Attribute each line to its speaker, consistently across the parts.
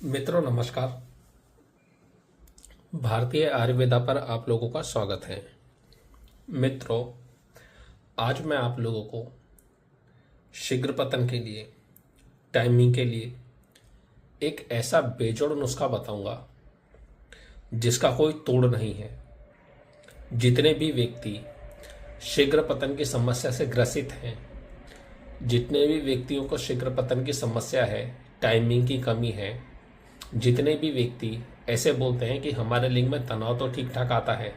Speaker 1: मित्रों नमस्कार। भारतीय आयुर्वेदा पर आप लोगों का स्वागत है। मित्रों, आज मैं आप लोगों को शीघ्र पतन के लिए, टाइमिंग के लिए एक ऐसा बेजोड़ नुस्खा बताऊंगा जिसका कोई तोड़ नहीं है। जितने भी व्यक्ति शीघ्र पतन की समस्या से ग्रसित हैं, जितने भी व्यक्तियों को शीघ्र पतन की समस्या है, टाइमिंग की कमी है, जितने भी व्यक्ति ऐसे बोलते हैं कि हमारे लिंग में तनाव तो ठीक ठाक आता है,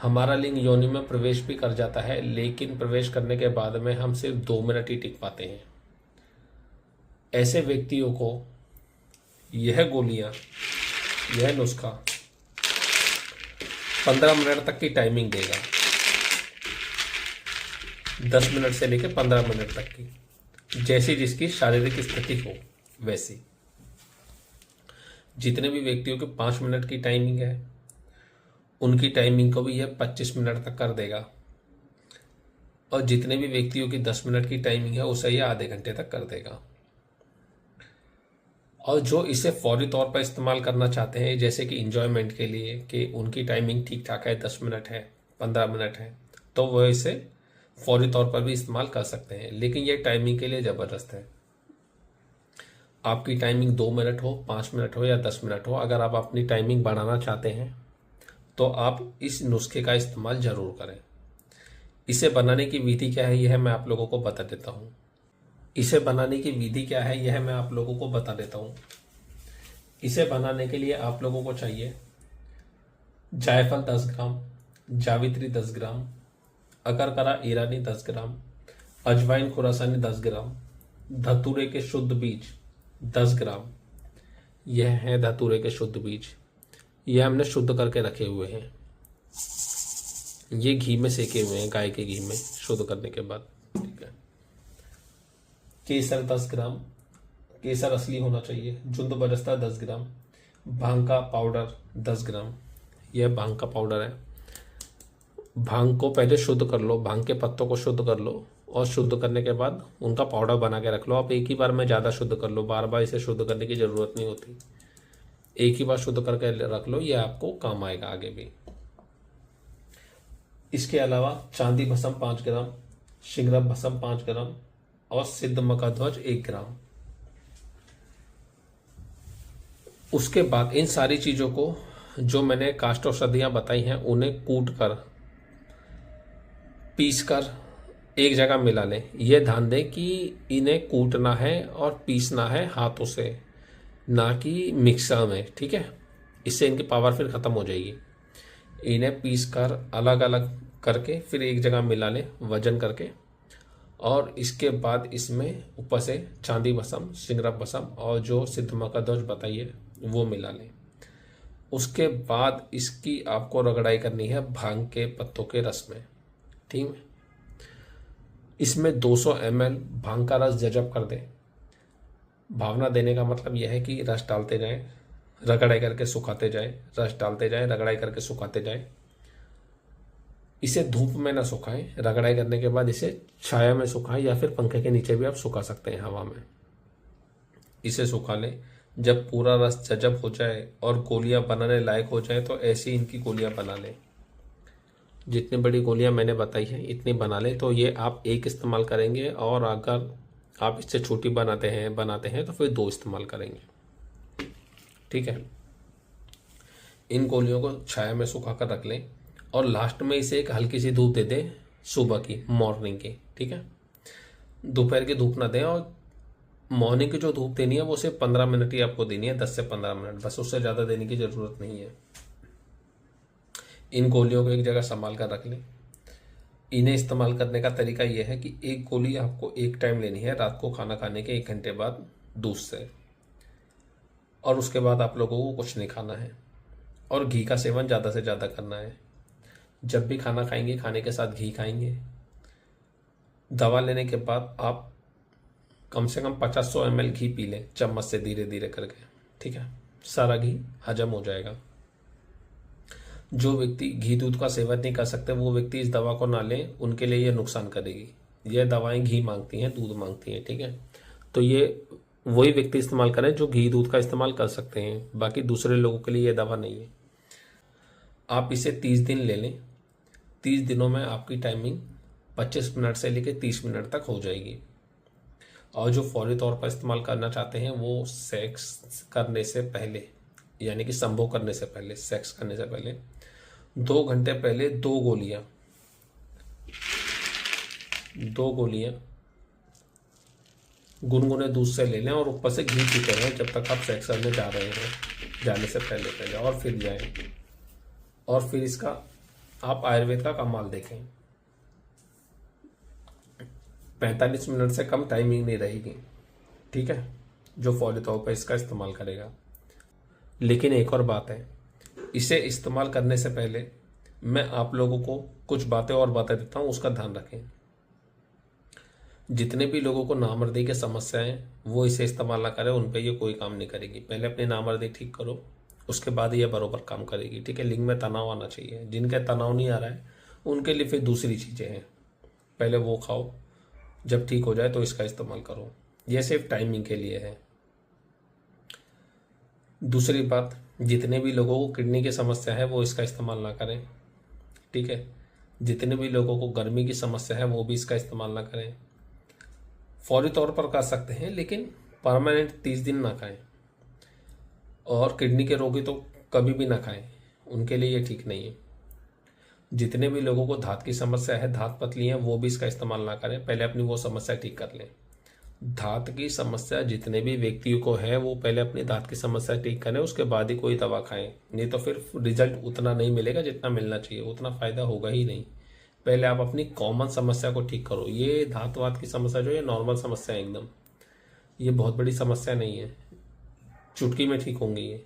Speaker 1: हमारा लिंग योनि में प्रवेश भी कर जाता है, लेकिन प्रवेश करने के बाद में हम सिर्फ 2 मिनट ही टिक पाते हैं, ऐसे व्यक्तियों को यह गोलियां, यह नुस्खा 15 मिनट तक की टाइमिंग देगा। 10 मिनट से लेकर 15 मिनट तक की, जैसी जिसकी शारीरिक स्थिति हो वैसी। जितने भी व्यक्तियों के 5 मिनट की टाइमिंग है, उनकी टाइमिंग को भी यह 25 मिनट तक कर देगा, और जितने भी व्यक्तियों की 10 मिनट की टाइमिंग है उसे यह आधे घंटे तक कर देगा। और जो इसे फौरी तौर पर इस्तेमाल करना चाहते हैं, जैसे कि इंजॉयमेंट के लिए, कि उनकी टाइमिंग ठीक ठाक है, 10 मिनट है, 15 मिनट है, तो वह इसे फौरी तौर पर भी इस्तेमाल कर सकते हैं, लेकिन यह टाइमिंग के लिए ज़बरदस्त है। आपकी टाइमिंग 2 मिनट हो, 5 मिनट हो या 10 मिनट हो, अगर आप अपनी टाइमिंग बढ़ाना चाहते हैं तो आप इस नुस्खे का इस्तेमाल ज़रूर करें। इसे बनाने की विधि क्या है यह मैं आप लोगों को बता देता हूँ। इसे बनाने की विधि क्या है यह मैं आप लोगों को बता देता हूँ। इसे बनाने के लिए आप लोगों को चाहिए जायफल 10 ग्राम, जावित्री 10 ग्राम, अकरकरा ईरानी 10 ग्राम, अजवाइन खुरासानी 10 ग्राम, धतूरे के शुद्ध बीज 10 ग्राम। यह है धतूरे के शुद्ध बीज, यह हमने शुद्ध करके रखे हुए हैं। ये घी में सेके हुए हैं, गाय के घी में शुद्ध करने के बाद। ठीक है। केसर 10 ग्राम, केसर असली होना चाहिए। जुंद बरस्ता 10 ग्राम, भांग का पाउडर 10 ग्राम। यह भांग का पाउडर है। भांग को पहले शुद्ध कर लो, भांग के पत्तों को शुद्ध कर लो, और शुद्ध करने के बाद उनका पाउडर बना के रख लो। आप एक ही बार में ज़्यादा शुद्ध कर लो, बार बार इसे शुद्ध करने की ज़रूरत नहीं होती। एक ही बार शुद्ध करके रख लो, यह आपको काम आएगा आगे भी। इसके अलावा चांदी भस्म 5 ग्राम, शिंगरम भस्म 5 ग्राम और सिद्ध मकाध्वज 1 ग्राम। उसके बाद इन सारी चीज़ों को, जो मैंने काष्ठ औषधियाँ बताई हैं, उन्हें कूट कर, पीस कर एक जगह मिला लें। यह ध्यान दें कि इन्हें कूटना है और पीसना है हाथों से, ना कि मिक्सर में। ठीक है, इससे इनकी पावर फिर ख़त्म हो जाएगी। इन्हें पीस कर अलग अलग करके फिर एक जगह मिला लें वजन करके, और इसके बाद इसमें ऊपर से चांदी भस्म, सिंगरम भस्म और जो सिद्ध मकाध्वज बताइए वो मिला लें। उसके बाद इसकी आपको रगड़ाई करनी है भांग के पत्तों के रस में। ठीक है। इसमें 200 ml भांग का रस जजब कर दें। भावना देने का मतलब यह है कि रस डालते जाएं, रगड़ाई करके सुखाते जाएं, रस डालते जाएं, रगड़ाई करके सुखाते जाएं। इसे धूप में ना सुखाएं, रगड़ाई करने के बाद इसे छाया में सुखाएं, या फिर पंखे के नीचे भी आप सुखा सकते हैं हवा में। इसे सुखा लें। जब पूरा रस जजब हो जाए और गोलियां बनाने लायक हो जाए तो ऐसी इनकी गोलियां बना लें। जितनी बड़ी गोलियां मैंने बताई हैं इतनी बना लें। तो ये आप एक इस्तेमाल करेंगे, और अगर आप इससे छोटी बनाते हैं तो फिर 2 इस्तेमाल करेंगे। ठीक है। इन गोलियों को छाया में सुखा कर रख लें, और लास्ट में इसे एक हल्की सी धूप दे दें, सुबह की, मॉर्निंग की। ठीक है। दोपहर की धूप ना दें, और मॉर्निंग की जो धूप देनी है वो सिर्फ 15 मिनट ही आपको देनी है, 10 से 15 मिनट, बस उससे ज़्यादा देने की ज़रूरत नहीं है। इन गोलियों को एक जगह संभाल कर रख लें। इन्हें इस्तेमाल करने का तरीका यह है कि एक गोली आपको एक टाइम लेनी है, रात को खाना खाने के 1 घंटे बाद दूध से, और उसके बाद आप लोगों को कुछ नहीं खाना है, और घी का सेवन ज़्यादा से ज़्यादा करना है। जब भी खाना खाएंगे, खाने के साथ घी खाएंगे। दवा लेने के बाद आप कम से कम 50-100 ml घी पी लें, चम्मच से धीरे धीरे करके। ठीक है। सारा घी हजम हो जाएगा। जो व्यक्ति घी दूध का सेवन नहीं कर सकते वो व्यक्ति इस दवा को ना लें, उनके लिए यह नुकसान करेगी। यह दवाएं घी मांगती हैं, दूध मांगती हैं। ठीक है। तो ये वही व्यक्ति इस्तेमाल करें जो घी दूध का इस्तेमाल कर सकते हैं, बाकी दूसरे लोगों के लिए ये दवा नहीं है। आप इसे 30 दिन ले लें। 30 दिनों में आपकी टाइमिंग 25 मिनट से लेकर 30 मिनट तक हो जाएगी। और जो फौरी तौर पर इस्तेमाल करना चाहते हैं वो सेक्स करने से पहले, यानी कि संभोग करने से पहले, सेक्स करने से पहले 2 घंटे पहले 2 गोलियां गुनगुने दूध से ले लें और ऊपर से घी पीते रहें जब तक आप सेक्स करने जा रहे हैं, जाने से पहले और फिर जाएं। और फिर इसका आप आयुर्वेद का कमाल देखें। 45 मिनट से कम टाइमिंग नहीं रहेगी, ठीक है, जो फौरी तौर पर इसका इस्तेमाल करेगा। लेकिन एक और बात है, इसे इस्तेमाल करने से पहले मैं आप लोगों को कुछ बातें और बता देता हूँ, उसका ध्यान रखें। जितने भी लोगों को नामर्दी की समस्या है वो इसे इस्तेमाल ना करें, उन पे ये कोई काम नहीं करेगी। पहले अपनी नामर्दी ठीक करो, उसके बाद ये बरोबर काम करेगी, ठीक है। लिंग में तनाव आना चाहिए। जिनका तनाव नहीं आ रहा है उनके लिए फिर दूसरी चीज़ें हैं, पहले वो खाओ, जब ठीक हो जाए तो इसका इस्तेमाल करो। यह सिर्फ टाइमिंग के लिए है। दूसरी बात, जितने भी लोगों को किडनी की समस्या है वो इसका इस्तेमाल ना करें, ठीक है। जितने भी लोगों को गर्मी की समस्या है वो भी इसका इस्तेमाल ना करें। फौरी तौर पर कर सकते हैं लेकिन परमानेंट 30 दिन ना खाएं। और किडनी के रोगी तो कभी भी ना खाएं, उनके लिए ये ठीक नहीं है। जितने भी लोगों को दांत की समस्या है, दांत पतली है, वो भी इसका इस्तेमाल ना करें। पहले अपनी वो समस्या ठीक कर लें। दांत की समस्या जितने भी व्यक्तियों को है वो पहले अपनी दांत की समस्या ठीक करें, उसके बाद ही कोई दवा खाएं। नहीं तो फिर रिजल्ट उतना नहीं मिलेगा जितना मिलना चाहिए, उतना फायदा होगा ही नहीं। पहले आप अपनी कॉमन समस्या को ठीक करो। ये दांत वात की समस्या जो है नॉर्मल समस्या है एकदम, ये बहुत बड़ी समस्या नहीं है, चुटकी में ठीक होंगी ये।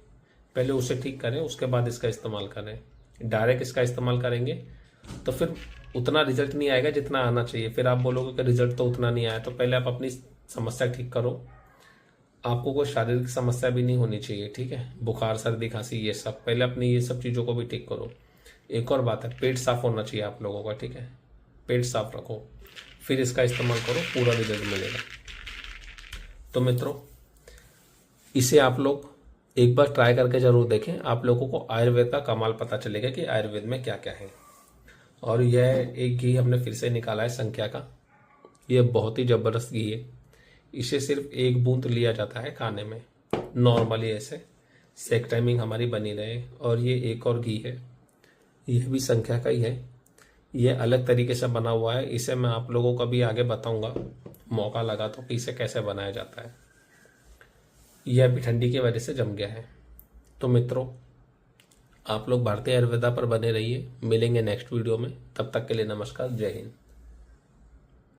Speaker 1: पहले उसे ठीक करें, उसके बाद इसका इस्तेमाल करें। डायरेक्ट इसका इस्तेमाल करेंगे तो फिर उतना रिजल्ट नहीं आएगा जितना आना चाहिए। फिर आप बोलोगे कि रिजल्ट तो उतना नहीं आया। तो पहले आप अपनी समस्या ठीक करो। आपको कोई शारीरिक समस्या भी नहीं होनी चाहिए, ठीक है। बुखार, सर्दी, खांसी, ये सब पहले अपनी ये सब चीज़ों को भी ठीक करो। एक और बात है, पेट साफ होना चाहिए आप लोगों का, ठीक है। पेट साफ रखो, फिर इसका इस्तेमाल करो, पूरा रिजल्ट मिलेगा। तो मित्रों, इसे आप लोग एक बार ट्राई करके जरूर देखें। आप लोगों को आयुर्वेद का कमाल पता चलेगा कि आयुर्वेद में क्या क्या है। और यह एक घी हमने फिर से निकाला है संख्या का, यह बहुत ही ज़बरदस्त घी है। इसे सिर्फ 1 बूंद लिया जाता है खाने में नॉर्मली, ऐसे सेक टाइमिंग हमारी बनी रहे। और ये एक और घी है, यह भी संख्या का ही है, यह अलग तरीके से बना हुआ है। इसे मैं आप लोगों को भी आगे बताऊंगा, मौका लगा तो, कि इसे कैसे बनाया जाता है। यह अभी ठंडी की वजह से जम गया है। तो मित्रों, आप लोग भारतीय आयुर्वेदा पर बने रहिए। मिलेंगे नेक्स्ट वीडियो में, तब तक के लिए नमस्कार, जय हिंद।